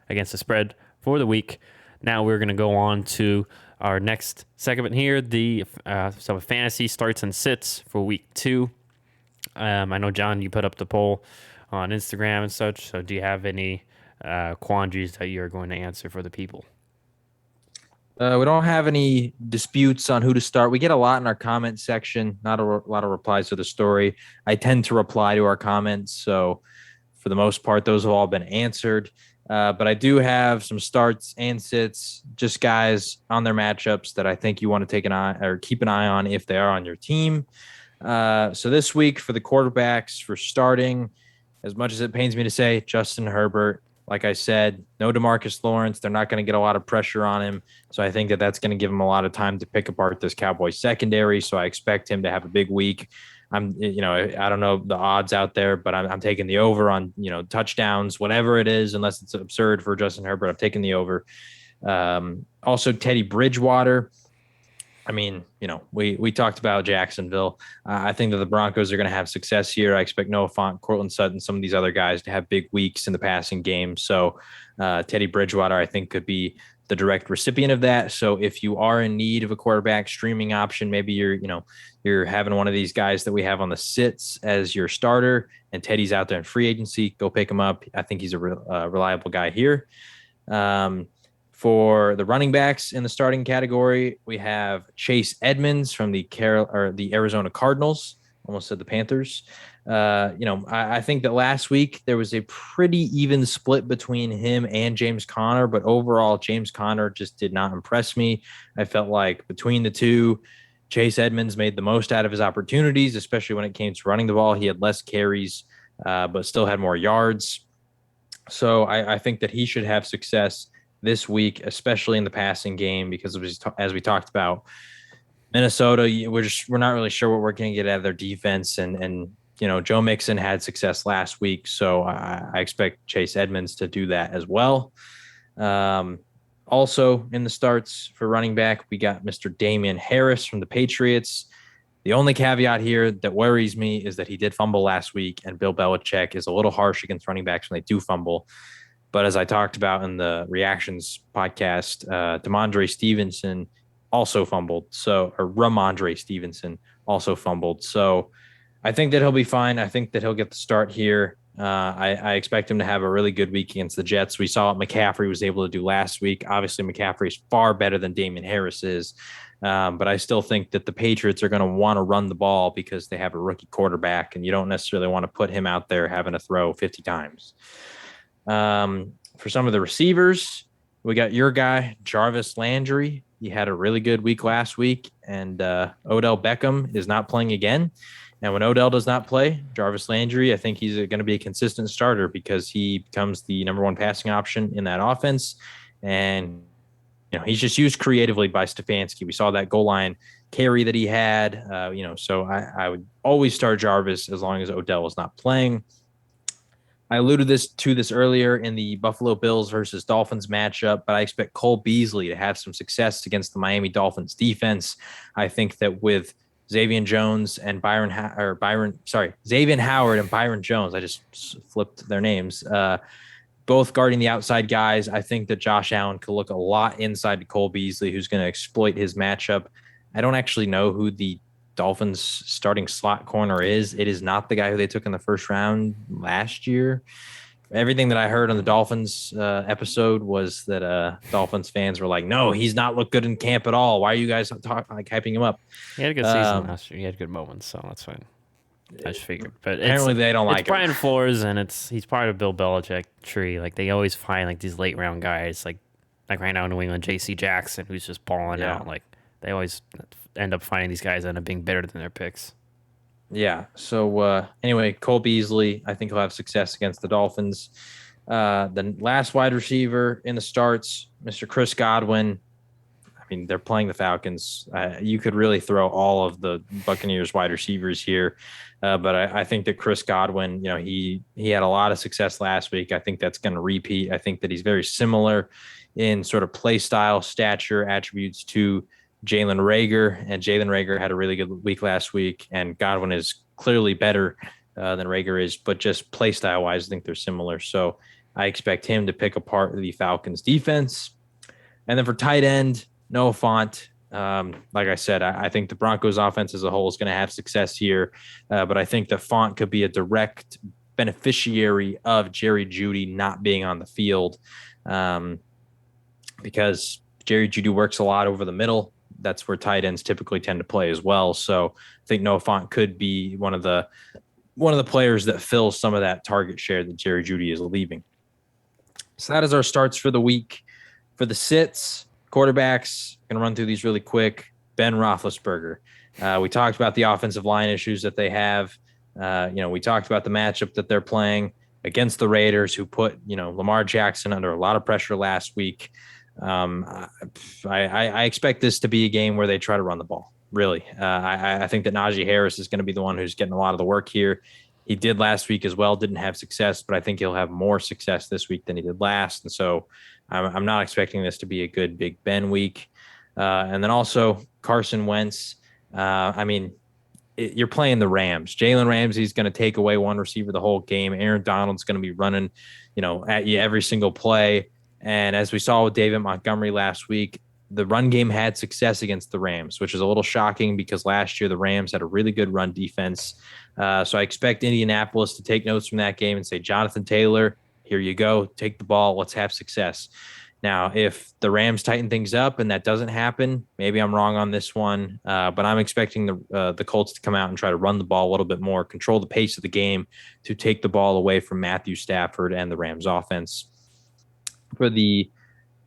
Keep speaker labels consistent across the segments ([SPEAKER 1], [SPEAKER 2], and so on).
[SPEAKER 1] against the spread for the week. Now we're going to go on to our next segment here. So fantasy starts and sits for week 2. I know, John, you put up the poll on Instagram and such. So do you have any quandaries that you're going to answer for the people?
[SPEAKER 2] We don't have any disputes on who to start. We get a lot in our comment section, not a lot of replies to the story. I tend to reply to our comments. So for the most part, those have all been answered. But I do have some starts and sits, just guys on their matchups that I think you want to take an eye or keep an eye on if they are on your team. So this week for the quarterbacks for starting, as much as it pains me to say, Justin Herbert. Like I said, no DeMarcus Lawrence. They're not going to get a lot of pressure on him. So I think that that's going to give him a lot of time to pick apart this Cowboys secondary. So I expect him to have a big week. I don't know the odds out there, but I'm taking the over on, touchdowns, whatever it is, unless it's absurd for Justin Herbert. I'm taking the over. Also, Teddy Bridgewater. I mean, we talked about Jacksonville. I think that the Broncos are going to have success here. I expect Noah Fant, Cortland Sutton, some of these other guys to have big weeks in the passing game. So Teddy Bridgewater, I think, could be the direct recipient of that. So if you are in need of a quarterback streaming option, maybe you're having one of these guys that we have on the sits as your starter, and Teddy's out there in free agency, go pick him up. I think he's a reliable guy here. For the running backs in the starting category, we have Chase Edmonds from the Arizona Cardinals. Almost said the Panthers. I think that last week there was a pretty even split between him and James Conner, but overall, James Conner just did not impress me. I felt like between the two, Chase Edmonds made the most out of his opportunities, especially when it came to running the ball. He had less carries, but still had more yards. So I think that he should have success this week, especially in the passing game, because as we talked about, Minnesota, we're not really sure what we're going to get out of their defense, and Joe Mixon had success last week, so I expect Chase Edmonds to do that as well. Also in the starts for running back, we got Mr. Damian Harris from the Patriots. The only caveat here that worries me is that he did fumble last week, and Bill Belichick is a little harsh against running backs when they do fumble. But as I talked about in the reactions podcast, Ramondre Stevenson also fumbled. Ramondre Stevenson also fumbled. So I think that he'll be fine. I think that he'll get the start here. I expect him to have a really good week against the Jets. We saw what McCaffrey was able to do last week. Obviously, McCaffrey is far better than Damian Harris is. But I still think that the Patriots are going to want to run the ball because they have a rookie quarterback, and you don't necessarily want to put him out there having to throw 50 times. For some of the receivers, we got your guy, Jarvis Landry. He had a really good week last week, and Odell Beckham is not playing again. And when Odell does not play, Jarvis Landry, I think he's going to be a consistent starter because he becomes the number one passing option in that offense. And, he's just used creatively by Stefanski. We saw that goal line carry that he had, so I would always start Jarvis as long as Odell was not playing. I alluded to this earlier in the Buffalo Bills versus Dolphins matchup, but I expect Cole Beasley to have some success against the Miami Dolphins defense. I think that with Xavier Jones and Xavier Howard and Byron Jones, I just flipped their names, both guarding the outside guys. I think that Josh Allen could look a lot inside to Cole Beasley, who's going to exploit his matchup. I don't actually know who the Dolphins starting slot corner is. It is not the guy who they took in the first round last year. Everything that I heard on the Dolphins episode was that Dolphins fans were like, no, he's not looked good in camp at all. Why are you guys hyping him up?
[SPEAKER 1] He had a good season last year. He had good moments, so that's fine. I just figured, but
[SPEAKER 2] apparently they don't like
[SPEAKER 1] it's Brian Flores, and he's part of Bill Belichick tree. Like they always find like these late round guys, like right now in New England, J.C. Jackson, who's just balling out. Like they always end up finding these guys end up being better than their picks.
[SPEAKER 2] Yeah. So anyway, Cole Beasley, I think he'll have success against the Dolphins. The last wide receiver in the starts, Mr. Chris Godwin. I mean, they're playing the Falcons. You could really throw all of the Buccaneers wide receivers here. But I think that Chris Godwin, he had a lot of success last week. I think that's going to repeat. I think that he's very similar in sort of play style, stature, attributes to Jalen Reagor, and Jalen Reagor had a really good week last week, and Godwin is clearly better than Reagor is, but just play style wise, I think they're similar. So I expect him to pick apart the Falcons defense. And then for tight end, Noah Fant. Like I said, I think the Broncos offense as a whole is going to have success here. But I think that Fant could be a direct beneficiary of Jerry Jeudy not being on the field, because Jerry Jeudy works a lot over the middle. That's where tight ends typically tend to play as well. So I think Noah Fant could be one of the players that fills some of that target share that Jerry Jeudy is leaving. So that is our starts for the week. For the sits, quarterbacks, going to run through these really quick. Ben Roethlisberger. We talked about the offensive line issues that they have. We talked about the matchup that they're playing against the Raiders, who put, Lamar Jackson under a lot of pressure last week. I expect this to be a game where they try to run the ball. Really, I think that Najee Harris is going to be the one who's getting a lot of the work here. He did last week as well, didn't have success, but I think he'll have more success this week than he did last. And so I'm not expecting this to be a good Big Ben week. And then also Carson Wentz. You're playing the Rams. Jalen Ramsey's going to take away one receiver the whole game. Aaron Donald's going to be running, at you every single play. And as we saw with David Montgomery last week, the run game had success against the Rams, which is a little shocking because last year the Rams had a really good run defense. So I expect Indianapolis to take notes from that game and say, Jonathan Taylor, here you go. Take the ball. Let's have success. Now, if the Rams tighten things up and that doesn't happen, maybe I'm wrong on this one, but I'm expecting the Colts to come out and try to run the ball a little bit more, control the pace of the game to take the ball away from Matthew Stafford and the Rams offense. For the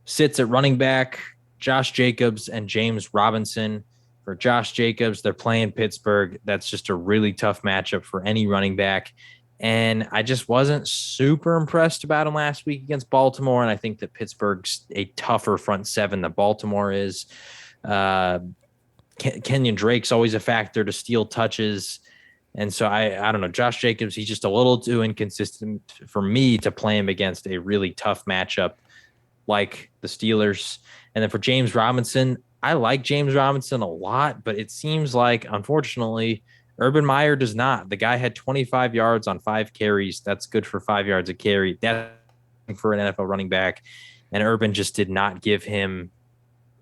[SPEAKER 2] sits at running back, Josh Jacobs and James Robinson. For Josh Jacobs, they're playing Pittsburgh. That's just a really tough matchup for any running back. And I just wasn't super impressed about him last week against Baltimore. And I think that Pittsburgh's a tougher front seven than Baltimore is. Kenyon Drake's always a factor to steal touches. And so I don't know, Josh Jacobs, he's just a little too inconsistent for me to play him against a really tough matchup like the Steelers. And then for James Robinson, I like James Robinson a lot, but it seems like, unfortunately, Urban Meyer does not. The guy had 25 yards on 5 carries. That's good for 5 yards a carry. That's for an NFL running back. And Urban just did not give him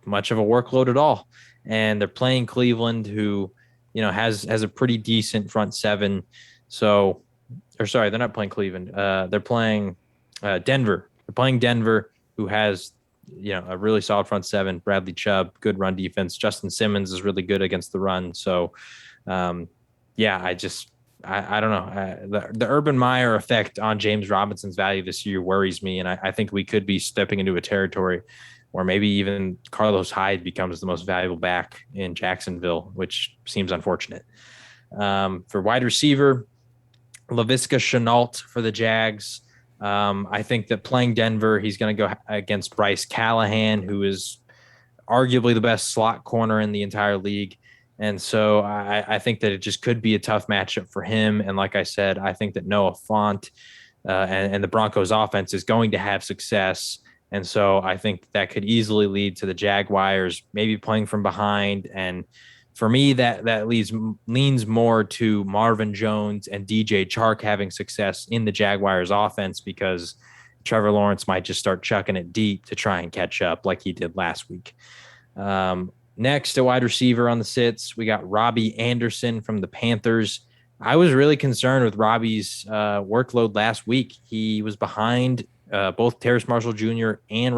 [SPEAKER 2] much of a workload at all. And they're playing Cleveland, who, has a pretty decent front seven. So, they're not playing Cleveland. They're playing Denver. They're playing Denver, who has, a really solid front seven. Bradley Chubb, good run defense. Justin Simmons is really good against the run. So, I don't know. The Urban Meyer effect on James Robinson's value this year worries me. And I think we could be stepping into a territory where maybe even Carlos Hyde becomes the most valuable back in Jacksonville, which seems unfortunate. For wide receiver, Laviska Shenault for the Jags. I think that playing Denver, he's going to go against Bryce Callahan, who is arguably the best slot corner in the entire league. And so I think that it just could be a tough matchup for him. And like I said, I think that Noah Fant and the Broncos offense is going to have success. And so I think that could easily lead to the Jaguars maybe playing from behind. And for me, that leans more to Marvin Jones and DJ Chark having success in the Jaguars offense, because Trevor Lawrence might just start chucking it deep to try and catch up like he did last week. Next, a wide receiver on the sits, we got Robbie Anderson from the Panthers. I was really concerned with Robbie's workload last week. He was behind both Terrace Marshall Jr. and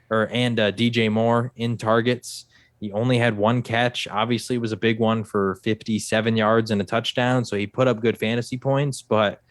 [SPEAKER 2] DJ Moore in targets. He only had one catch. Obviously, it was a big one for 57 yards and a touchdown. So he put up good fantasy points. But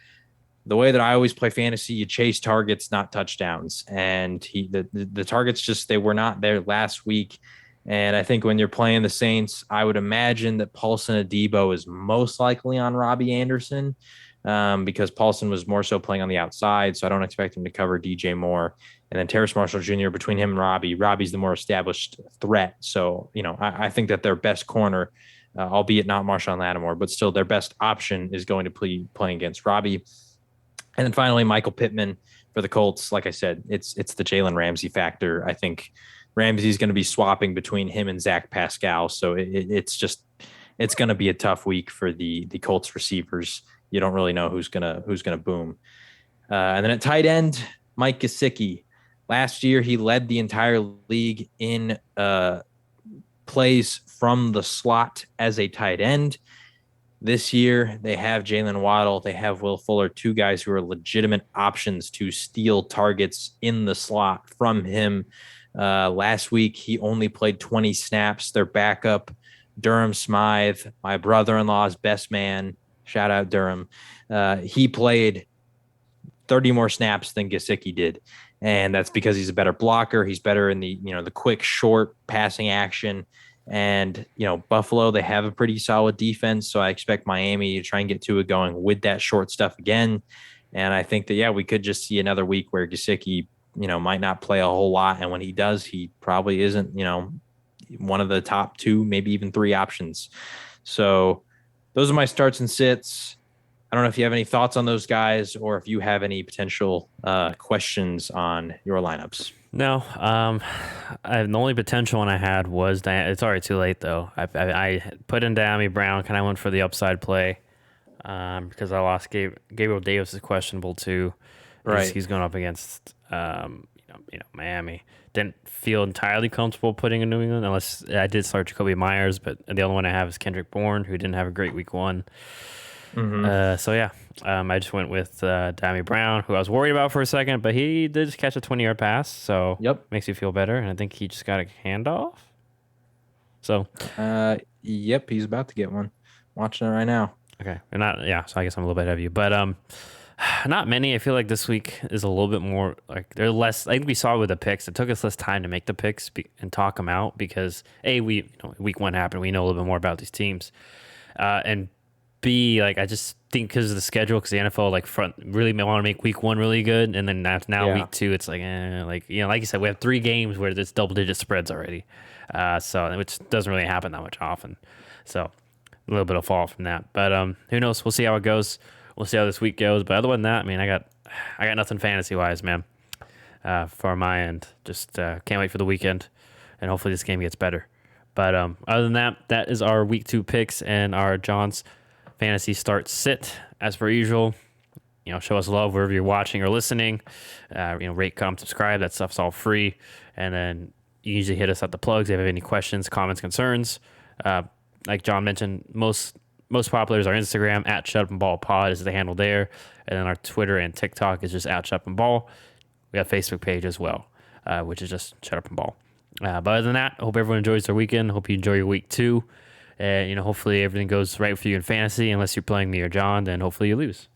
[SPEAKER 2] the way that I always play fantasy, you chase targets, not touchdowns. And the targets they were not there last week. And I think when you're playing the Saints, I would imagine that Paulson Adebo is most likely on Robbie Anderson, because Paulson was more so playing on the outside. So I don't expect him to cover DJ Moore. And then Terrace Marshall Jr. between him and Robbie's the more established threat. So, I think that their best corner, albeit not Marshawn Lattimore, but still their best option is going to be playing against Robbie. And then finally, Michael Pittman for the Colts. Like I said, it's the Jalen Ramsey factor. I think Ramsey's going to be swapping between him and Zach Pascal. So it's going to be a tough week for the Colts receivers. You don't really know who's going to boom. And then at tight end, Mike Gesicki. Last year, he led the entire league in plays from the slot as a tight end. This year, they have Jalen Waddle. They have Will Fuller, two guys who are legitimate options to steal targets in the slot from him. Last week, he only played 20 snaps. Their backup, Durham Smythe, my brother-in-law's best man. Shout out Durham. He played 30 more snaps than Gesicki did. And that's because he's a better blocker. He's better in the quick, short passing action. And, Buffalo, they have a pretty solid defense. So I expect Miami to try and get Tua going with that short stuff again. And I think that, we could just see another week where Gesicki, might not play a whole lot. And when he does, he probably isn't, one of the top two, maybe even three options. So those are my starts and sits. I don't know if you have any thoughts on those guys or if you have any potential questions on your lineups.
[SPEAKER 1] No, the only potential one I had was that it's already too late though. I put in Dyami Brown, kind of went for the upside play because I lost Gabriel Davis is questionable too.
[SPEAKER 2] Right,
[SPEAKER 1] he's going up against Miami. Didn't feel entirely comfortable putting in New England unless I did start Jacoby Myers, but the only one I have is Kendrick Bourne, who didn't have a great week one.
[SPEAKER 2] Mm-hmm.
[SPEAKER 1] I just went with Dyami Brown, who I was worried about for a second, but he did just catch a 20-yard pass, so makes you feel better. And I think he just got a handoff. So,
[SPEAKER 2] he's about to get one. Watching it right now.
[SPEAKER 1] Okay, so I guess I'm a little bit ahead of you, but not many. I feel like this week is a little bit more like they're less. I think we saw with the picks, it took us less time to make the picks and talk them out because week one happened. We know a little bit more about these teams, and B, I just think because of the schedule, because the NFL really want to make week one really good, and then now week two, it's like you said, we have 3 games where there's double-digit spreads already, so which doesn't really happen that much often. So a little bit of fall from that, but who knows? We'll see how it goes. We'll see how this week goes. But other than that, I got nothing fantasy wise, man. For my end, just can't wait for the weekend, and hopefully this game gets better. But other than that, that is our week 2 picks and our John's fantasy start sit as per usual. Show us love wherever you're watching or listening. Rate, comment, subscribe. That stuff's all free. And then you usually hit us at the plugs if you have any questions, comments, concerns. Like John mentioned, most popular is our Instagram at Shut Up and Ball Pod is the handle there, and then our Twitter and TikTok is just at Shut Up and Ball. We have a Facebook page as well, which is just Shut Up and Ball. But other than that, I hope everyone enjoys their weekend. Hope you enjoy your week 2. And, hopefully everything goes right for you in fantasy. Unless you're playing me or John, then hopefully you lose.